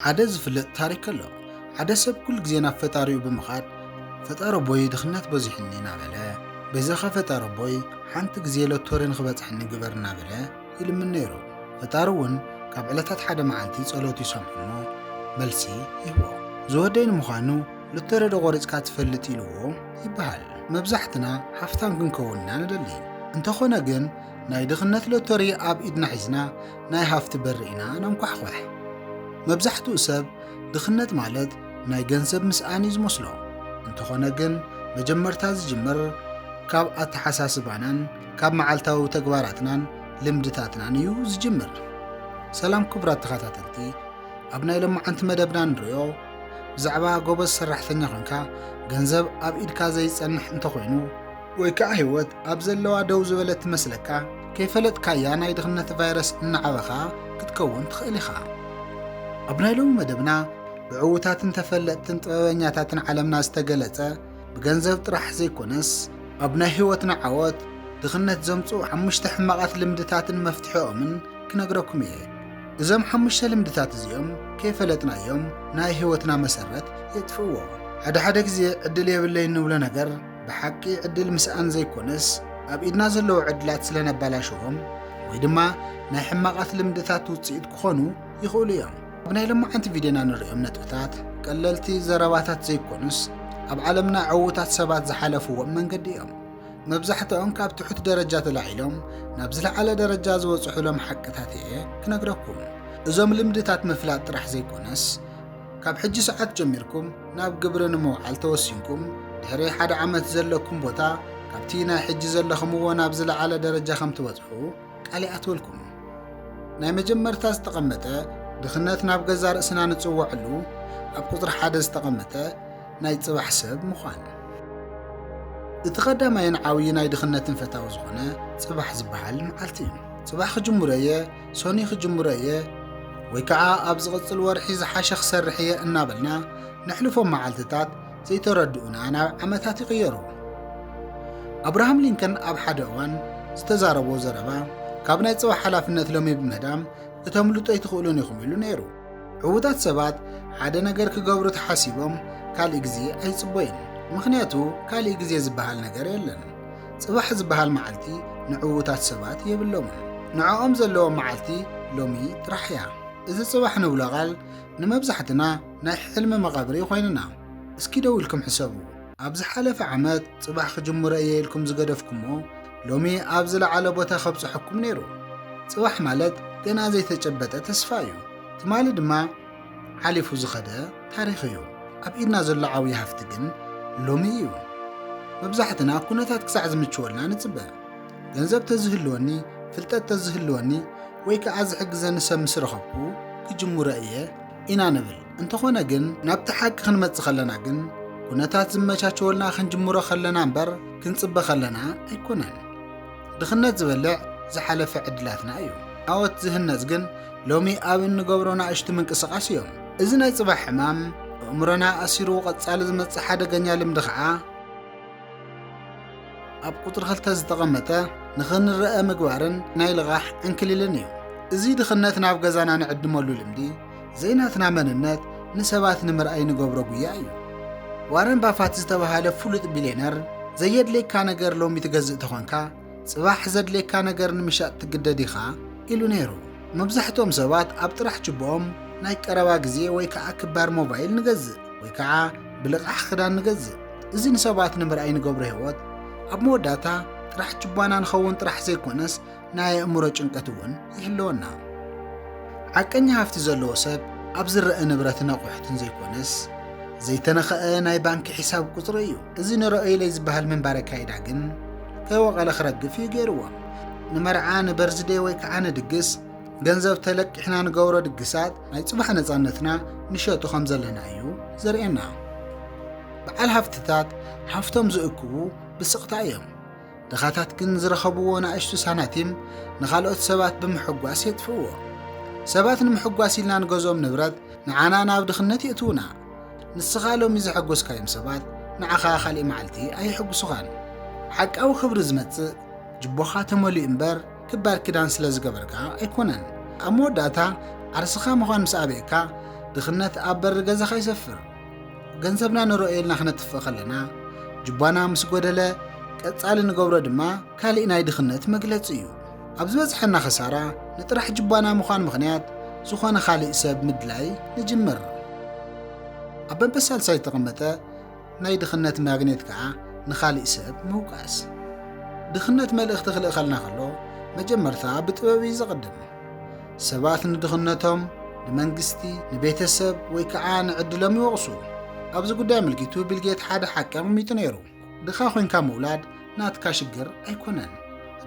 عدد فلت تاريخ الله عدد سب كل جزينا فتاري بمخاد فتار بوي دخنات بزحني نابله بزخ فتار بوي حنت جزيلو تورين خبط حني جبر نابله يلم نيرو فتارون كابعلتات حدا معلتي صلوتي سمعمو ملسي يهو زودين مخانو لترد غورز كاتفلت يلو يبحال مبزحتنا حفتان كنكوننا ندلي انت خونا جن ناي دخنات لو توري اب ايدنا حزنا ناي هافت برئنا نمكحخح مبزحتو سب دخنت مالت ناي جنسب مساني زمسلو انت خونا جن مجمرتا زجمر كاب اتحساسبانان كاب معلتاو تغباراتنان لمدتاتنان يو زجمر سلام كبرات تخاتاتلتي ابناي لما انت مدبنا نريو بزعبا غوبس سرحتنيا خنكا ገንዘብ ኣብ ኢድካ ዘይጸንሕ እንተኾይኑ ወይ ከዓ ህይወት ኣብ ዘለዋ ደው ዝበለት መስለካ ከይፈለጥካያ ናይ ድኽነት ቫይረስ እናዓበኻ ክትከውን ትኽእል ኢኻ ኣብ ናይ ሎሚ መደብና ብዕውታትን ተፈለጥትን ጥበበኛታትን ዓለምና ዝተገለጸ ብገንዘብ ጥራሕ ዘይኮነስ ኣብ ናይ ህይወትና ዓወት ድኽነት ዘምጽኡ 5 ሕማቓት ልምድታትን መፍትሒኦምን ክነግረኩም እየ እዞም 5 ልምድታት እዚኦም ከይፈለጥናዮም ናይ ህይወትና መሰረት የጥፍእዎ ሓደ ግዜ ዕድል የብለይ ንብሎ ነገር ብሓቂ ዕድል ምስኣን ዘይኮነስ ኣብ ኢድና ዘለዉ ዕድላት ስለነበላሽዎም ወይ ድማ ናይ ሕማቓት ልምድታት ውፅኢት ክኾኑ ይኽእሉ እዮም ኣብ ናይ ሎማዓንቲ ቪድዮና ንሪኦም ነጥብታት ቀለልቲ ዘረባታት ዘይኮኑስ ኣብ ዓለምና ዕዉታት ሰባት ዝሓለፍዎም መንገዲ እዮም መብዛሕትኦም ካብ ትሑት ደረጃ ተላዒሎም ናብ ዝለዓለ ደረጃ ዝበፅሑሎም ሓቅታት እየ ክነግረኩም እዞም ልምድታት ምፍላጥ ጥራሕ ዘይኮነስ ካብ ሕጂ ሰዓት ጀሚርኩም ናብ ግብሪ ንምውዓል ተወሲንኩም ድሕሪ ሓደ ዓመት ዘለኩም ቦታ ካብቲ ናይ ሕጂ ዘለኹምዎ ናብ ዝለዓለ ደረጃ ከም ትበፅሑ ቃል ይኣትወልኩም ናይ መጀመርታ ዝተቐመጠ ድኽነት ናብ ገዛ ርእስና ንፅውዐሉ ኣብ ቁፅሪ 1 ዝተቐመጠ ናይ ፅባሕ ሰብ ምዃን እቲ ቀዳማይን ዓብዪ ናይ ድኽነትን ፈታዊ ዝኾነ ፅባሕ ዝበሃል መዓልቲ እዩ ፅባሕ ክጅምሮ እየ ሶኒ ክጅምሮ እየ ወይ ከዓ ኣብ ዝቕፅል ወርሒ ዝሓሸ ክሰርሕ እየ እናበልና ነሕልፎም መዓልትታት ዘይተረድኡና ናብ ዓመታት ይቕየሩ ኣብርሃም ሊንከን ኣብ ሓደ እዋን ዝተዛረቦ ዘረባ ካብ ናይ ፅባሕ ሓላፍነት ሎሚ ብምህዳም እተምልጦ ይትኽእሉን ኢኹም ኢሉ ነይሩ ዕዉታት ሰባት ሓደ ነገር ክገብሩ ተሓሲቦም ካልእ ግዜ ኣይፅበይን ምክንያቱ ካልእ ግዜ ዝበሃል ነገር የለን ፅባሕ ዝበሃል መዓልቲ ንዕዉታት ሰባት የብሎምን ንዕኦም ዘለዎም መዓልቲ ሎሚ ጥራሕ እያ እዚ ፅባሕ ንብሎ ቃል ንመብዛሕትና ናይ ሕልሚ መቐብሪ ኮይንና እስኪ ደው ኢልኩም ሕሰቡ ኣብ ዝሓለፈ ዓመት ፅባሕ ክጅምሮ እየ ኢልኩም ዝገደፍኩሞ ሎሚ ኣብ ዝለዓለ ቦታ ከብፅሐኩም ነይሩ ፅባሕ ማለት ገና ዘይተጨበጠ ተስፋ እዩ ትማሊ ድማ ሓሊፉ ዝኸደ ታሪኽ እዩ ኣብ ኢድና ዘሎ ዓብዪ ሃፍቲ ግን ሎሚ እዩ መብዛሕትና ኩነታት ክሳዕ ዝምችወልና ንፅበ ገንዘብ ተዝህልወኒ ፍልጠት ተዝህልወኒ ወይ ከዓ ዝሕግዘኒ ሰብ ምስ ረኸብኩ ክጅምሮ እየ ኢና ንብል እንተኾነ ግን ናብቲ ሓቂ ክንመፅእ ከለና ግን ኩነታት ዝመቻቸወልና ክንጅምሮ ከለና እምበር ክንፅበ ከለና ኣይኮነን ድኽነት ዝበልዕ ዝሓለፈ ዕድላትና እዩ ዓወት ዝህነፅ ግን ሎሚ ኣብ እንገብሮ ንኣሽቱ ምንቅስቓስ እዮም እዚ ናይ ፅባሕ ሕማም ኣእምሮና ኣሲሩ ቀፃሊ ዝመፅእ ሓደገኛ ልምዲ ከዓ ኣብ ቁጥሪ 2 ዝተቐመጠ ንኽንርአ ምግባርን ናይ ልቓሕ ዕንክሊልን እዩ እዚ ድኽነት ናብ ገዛና ንዕድመሉ ልምዲ ዘይናትና መንነት ንሰባት ንምርኣይ ንገብሮ ጉያ እዩ ዋረን ባፋት ዝተባሃለ ፍሉጥ ቢልዮነር ዘየድለይካ ነገር ሎሚ ትገዝእ ተኾንካ ፅባሕ ዘድለይካ ነገር ንምሻጥ ትግደድ ኢኻ ኢሉ ነይሩ መብዛሕትኦም ሰባት ኣብ ጥራሕ ችቦኦም ናይ ቀረባ ግዜ ወይ ከዓ ክባር ሞባይል ንገዝእ ወይ ከዓ ብልቓሕ ክዳን ንገዝእ እዚ ንሰባት ንምርኣይ ንገብሮ ህይወት ኣብ መወዳእታ ጥራሕ ችቦና ንኸውን ጥራሕ ዘይኮነስ ናይ ኣእምሮ ጭንቀት እውን ይህልወና ዓቀኛ ሃፍቲ ዘለዎ ሰብ ኣብ ዝረአ ንብረትን ኣቑሑትን ዘይኮነስ ዘይተነኽአ ናይ ባንኪ ሒሳብ ቁፅሪ እዩ እዚ ንረአይለይ ዝበሃል ምንባረ ካይዳ ግን ከይወቐለ ክረግፍ እዩ ገይርዎ ንመርዓ ንበርዝዴ ወይ ከዓ ንድግስ ገንዘብ ተለቂሕና ንገብሮ ድግሳት ናይ ፅባሕ ነፃነትና ንሸጡ ከም ዘለና እዩ ዘርእየና በዓል ሃፍትታት ሃፍቶም ዝእክቡ ብስቕታ እዮም ድኻታት ግን ዝረኸብዎ ንኣሽቱ ሳናቲም ንኻልኦት ሰባት ብምሕጓስ የጥፍእዎ ሰባት ንምሕጓስ ኢልና ንገዞም ንብረት ንዓና ናብ ድኽነት የእትውና ንስኻ ሎሚ ዘሐጐስካዮም ሰባት ንዓኻ ካልእ መዓልቲ ኣይሕጉሱኻን ሓቃዊ ክብሪ ዝመጽእ ጅቦኻ ተመሊኡ እምበር ክባር ክዳን ስለ ዝገበርካ ኣይኮነን ኣብ መወዳእታ ዓርስኻ ምዃን ምስ ኣበእካ ድኽነት ኣብ በሪ ገዛኻ ይሰፍር ገንዘብና ንርአየልና ክነጥፍእ ከለና ጅባና ምስ ጎደለ ቀጻሊ ንገብሮ ድማ ካልእ ናይ ድኽነት መግለፂ እዩ ኣብ ዝበፅሐና ኸሳራ ንጥራሕ ጅባና ምዃን ምኽንያት ዝኾነ ካልእ ሰብ ምድላይ ንጅምር ኣብ በበሳልሳይ ተቐመጠ ናይ ድኽነት ማግኔት ከዓ ንኻልእ ሰብ ምውቃስ ድኽነት መልእኽቲ ክልእ ከልና ከሎ መጀመርታ ብጥበብ እዩ ዝቕድም ሰባት ንድኽነቶም ንመንግስቲ ንቤተሰብ ወይ ከዓ ንዕድሎም ይወቕሱ ኣብዚ ጉዳይ ምልኪቱ ቢልጌት ሓደ ሓቂ ኣቐሚጡ ነይሩ ድኻ ኮንካ ምውላድ ናትካ ሽግር ኣይኮነን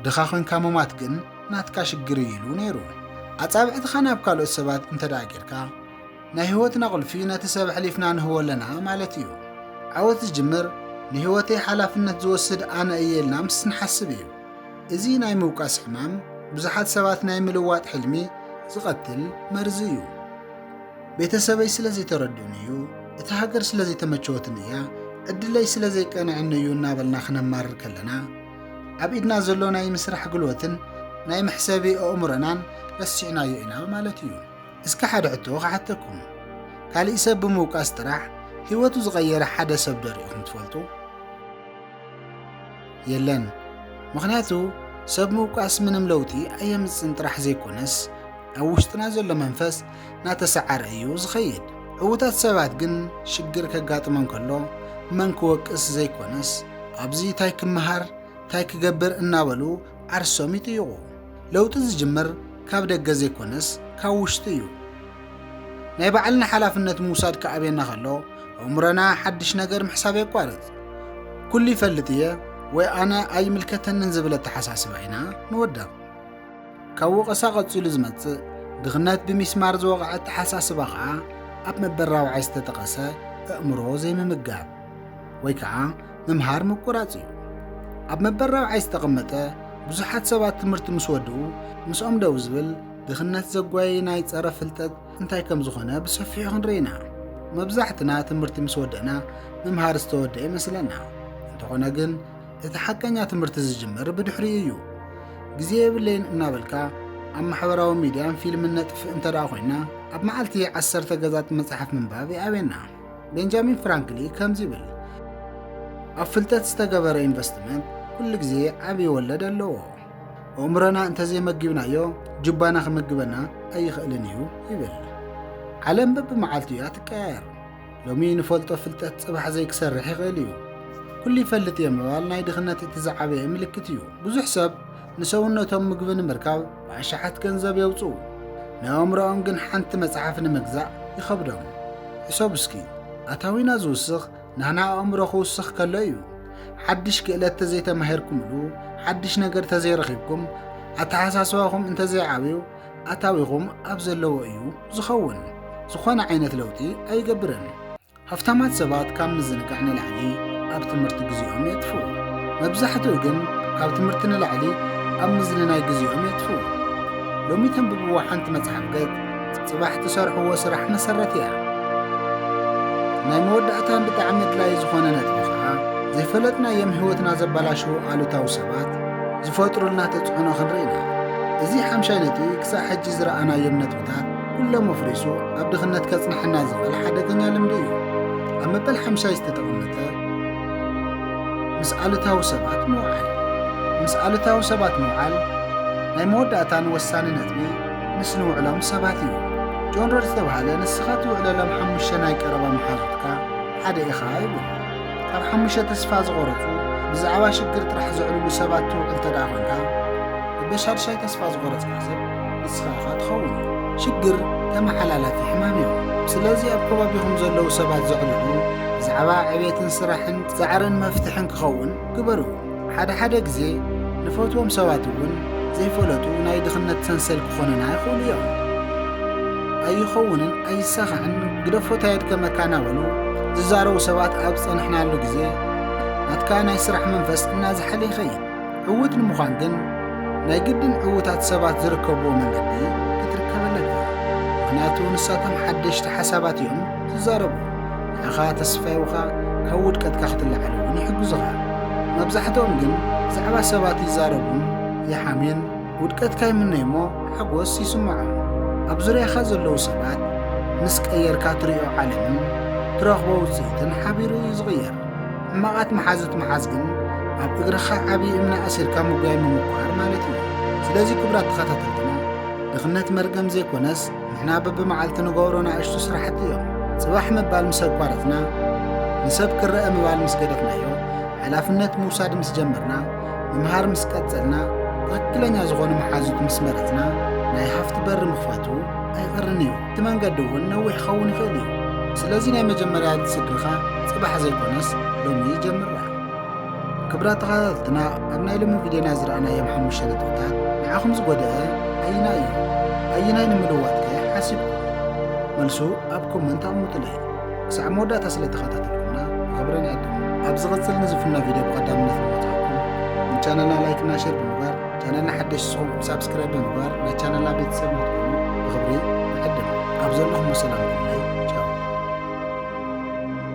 ድኻ ኮንካ ምማት ግን ናትካ ሽግር ኢሉ ነይሩ ኣጻብዕትኻ ናብ ካልኦት ሰባት እንተደኣ ጌርካ ናይ ህይወትና ቁልፊ ነቲ ሰብ ሕሊፍና ንህቦ ኣለና ማለት እዩ ዓወት ዝጅምር ንህይወተይ ሓላፍነት ዝወስድ ኣነ እየ ኢልና ምስ ንሓስብ እዩ እዚ ናይ ምውቃስ ሕማም ብዙሓት ሰባት ናይ ምልዋጥ ሕልሚ ዝቐትል መርዚ እዩ ቤተሰበይ ስለዘይተረድኡን እዩ እቲ ሃገር ስለዘይተመቸወትን እያ ዕድለይ ስለዘይቀንዕኒ እዩ እናበልና ክነማርር ከለና ኣብ ኢድና ዘሎ ናይ ምስራሕ ግልወትን ናይ መሕሰቢ ኣእምሮናን ረሲዕናዮ ኢና ማለት እዩ እስከ ሓደ ሕቶ ክሓተኩም ካልእ ሰብ ብምውቃስ ጥራሕ ህይወቱ ዝቐየረ ሓደ ሰብ ደሪእኹም ትፈልጡ የለን ምኽንያቱ ሰብ ምውቃስ ምንም ለውጢ ኣየምፅን ጥራሕ ዘይኮነስ ኣብ ውሽጥና ዘሎ መንፈስ ናተሰዓረ እዩ ዝኸይድ ዕዉታት ሰባት ግን ሽግር ከጋጥሞም ከሎ መን ክወቅስ ዘይኮነስ ኣብዚ እንታይ ክመሃር እንታይ ክገብር እናበሉ ዓርሶም ይጥይቑ ለውጢ ዝጅምር ካብ ደገ ዘይኮነስ ካብ ውሽጢ እዩ ናይ ባዕልና ሓላፍነት ምውሳድ ከኣብየና ከሎ ኣእምሮና ሓድሽ ነገር ምሕሳብ የቋርፅ ኩሉ ይፈልጥ እየ ወይ ኣነ ኣይምልከተንን ዝብል ኣተሓሳስባ ኢና ንወድቕ ካብ ወቐሳ ቐፂሉ ዝመጽእ ድኽነት ብሚስማር ዝወቕዐ ኣተሓሳስባ ከዓ ኣብ መበራብዓይ ዝተጠቐሰ ኣእምሮ ዘይምምጋብ ወይ ከዓ ምምሃር ምቁራፅ እዩ ኣብ መበራብዓይ ዝተቐመጠ ብዙሓት ሰባት ትምህርቲ ምስ ወድኡ ምስኦም ደው ዝብል ድኽነት ዘጓይ ናይ ፀረ ፍልጠት እንታይ ከም ዝኾነ ብሰፊሑ ክንርኢና መብዛሕትና ትምህርቲ ምስ ወድእና ምምሃር ዝተወድአ ይመስለና እንተኾነ ግን እቲ ሓቀኛ ትምህርቲ ዝጅምር ብድሕሪ እዩ ግዜ የብለይን እናበልካ ኣብ ማሕበራዊ ሚድያን ፊልምን ነጥፍእ እንተደኣ ኮይና ኣብ መዓልቲ 10 ገዛት መጽሓፍ ምንባብ ይኣብየና ቤንጃሚን ፍራንክሊ ከምዚ ይብል ኣብ ፍልጠት ዝተገበረ ኢንቨስትመንት ኩሉ ግዜ ዓብዪ ወለድ ኣለዎ ኣእምሮና እንተዘይመጊብናዮ ጅባና ክምግበና ኣይኽእልን እዩ ይብል ዓለም በብመዓልቱ እያ ትቀያየር ሎሚ ንፈልጦ ፍልጠት ጽባሕ ዘይክሰርሕ ይኽእል እዩ ኩሉ ይፈልጥ እየ ምባል ናይ ድኽነት እቲ ዝዓበየ ምልክት እዩ ብዙሕ ሰብ ንሰውነቶም ምግቢ ንምርካብ ብኣሽሓት ገንዘብ የውፅኡ ናይ ኣእምሮኦም ግን ሓንቲ መጽሓፍ ንምግዛእ ይኸብዶም ሕሶብ እስኪ ኣታዊና ዝውስኽ ንሕና ኣእምሮ ክውስኽ ከሎ እዩ ሓድሽ ክእለት ተዘይተማሂርኩምሉ ሓድሽ ነገር ተዘይረኺብኩም ኣተሓሳስባኹም እንተዘይዓብዩ ኣታዊኹም ኣብ ዘለዎ እዩ ዝኸውን ዝኾነ ዓይነት ለውጢ ኣይገብርን ሃፍታማት ሰባት ካብ ምዝንጋዕ ንላዕሊ ኣብ ትምህርቲ ግዚኦም የጥፍኡ መብዛሕትኡ ግን ካብ ትምህርቲ ንላዕሊ ኣብ ምዝንናይ ግዚኦም የጥፍኡ ሎሚ ተንብብዋ ሓንቲ መጽሓፍ ገጽ ጽባሕ ትሰርሕዎ ስራሕ መሰረት እያ ናይ መወዳእታን ብጣዕሚ ኣድላይ ዝኾነ ነጥቢ ከዓ ዘይፈለጥናዮም ህይወትና ዘበላሽው ኣሉታዊ ሰባት ዝፈጥሩልና ተፅዕኖ ክንርኢና እዚ ሓምሻይ ነጥቢ ክሳብ ሕጂ ዝረኣናዮም ነጥብታት ኩሎም ኣፍሪሱ ኣብ ድኽነት ከጽንሐና ዝኽእል ሓደገኛ ልምዲ እዩ ኣብ መበል ሓምሻይ ዝተጠቐመጠ ምስ ኣሉታዊ ሰባት ምውዓል ናይ መወዳእታን ወሳኒ ነጥቢ ምስ ንውዕሎም ሰባት እዩ ጆን ሮድ ዝተባሃለ ንስኻ ትውዕለሎም 5 ናይ ቀረባ መሓዙትካ ሓደ ኢኻ ይብል ካብ 5 ተስፋ ዝቆረፁ ብዛዕባ ሽግር ጥራሕ ዝዕልሉ ሰባት ትውዕል ተደኣ ኮንካ ብሻድሻይ ተስፋ ዝቆረፅካ ሰብ ንስኻ ኢኻ ትኸውን ሽግር ተመሓላላፊ ሕማም እዩ ስለዚ ኣብ ከባቢኹም ዘለዉ ሰባት ዘዕልሉ ብዛዕባ ዕቤትን ስራሕን ፃዕርን መፍትሕን ክኸውን ግበሩ ሓደ ግዜ ንፈትዎም ሰባት እውን ዘይፈለጡ ናይ ድኽነት ሰንሰል ክኾኑና ይኽእሉ እዮም ኣይኸውንን ኣይሳኻዕን ግደፎታ የድከመካ ናበሉ ዝዛረቡ ሰባት ኣብ ፀንሕናሉ ግዜ ናትካ ናይ ስራሕ መንፈስ እናዝሓለ ይኸይድ ዕውት ንምዃን ግን ናይ ግድን ዕውታት ሰባት ዝርከብዎ መንገዲ ክትርከብ ኣለካ ምክንያቱ ንሳቶም ሓደሽቲ ሓሳባት እዮም ዝዛረቡ ንዓኻ ተስፋይውኻ ካብ ውድቀትካ ክትላዓል እውን ይሕግዙኻ መብዛሕትኦም ግን ብዛዕባ ሰባት ይዛረቡን ይሓምየን ውድቀትካ ይምነይ እሞ ሓጎስ ይስምዖም ኣብ ዙርያኻ ዘለዉ ሰባት مس قيرካ ትሪኦ ዓለምን ትረኽቦ ውፅኢትን ሓቢሩ እዩ ዝቕየር ሕማቓት መሓዙት መሓዝ ግን ኣብ እግርኻ ዓብዪ እምኒ ኣሲርካ ምጉያይ ምምኳር ማለት እዩ ስለዚ ክቡራት ተኸታተልትና ድኽነት መርገም ዘይኮነስ ንሕና በብመዓልቲ ንገብሮ ንኣሽቱ ስራሕቲ እዮም ጽባሕ ምባል ምስ ኣቋረፅና ንሰብ ክረአ ምባል ምስ ገደፍናዮ ሓላፍነት ምውሳድ ምስ ጀመርና ምምሃር ምስ ቀጸልና ትኽክለኛ ዝኾኑ መሓዙት ምስ መረፅና ናይ ሃፍቲ በሪ ምኽፈቱ ኣይቐርን እዩ እቲ መንገዲ እውን ነዊሕ ክኸውን ይኽእል እዩ ስለዚ ናይ መጀመርያ ስድርኻ ጽባሕ ዘይኮነስ ሎሚ ጀምራ ክቡራት ተኸታተልትና ኣብ ናይ ሎሚ ቪድዮና ዝረኣናዮም 5 ነጥብታት ንዓኹም ዝጎድአ ኣየና እዩ ኣየናይ ንምልዋጥ ከ ሓሲብኩም መልሱ ኣብ ኮመንት ኣቕምጡለይ ክሳዕ መወዳእታ ስለ ተኸታተልኩምና ብኽብረን ይዕድሙ ኣብ ዝቕፅል ንዝፍኖ ቪድዮ ብቐዳምነት ንምውፃእኩም ንቻነልና ላይክና ሼር ብምግባር ቻነልና ሓደሽቲ ዝኾንኩም ሳብስክራይብ ብምግባር ናይ ቻነልና ቤተሰብ ንኽትኮኑ ብኽብሪ ንዕድም ኣብ ዘለኹም ሰላም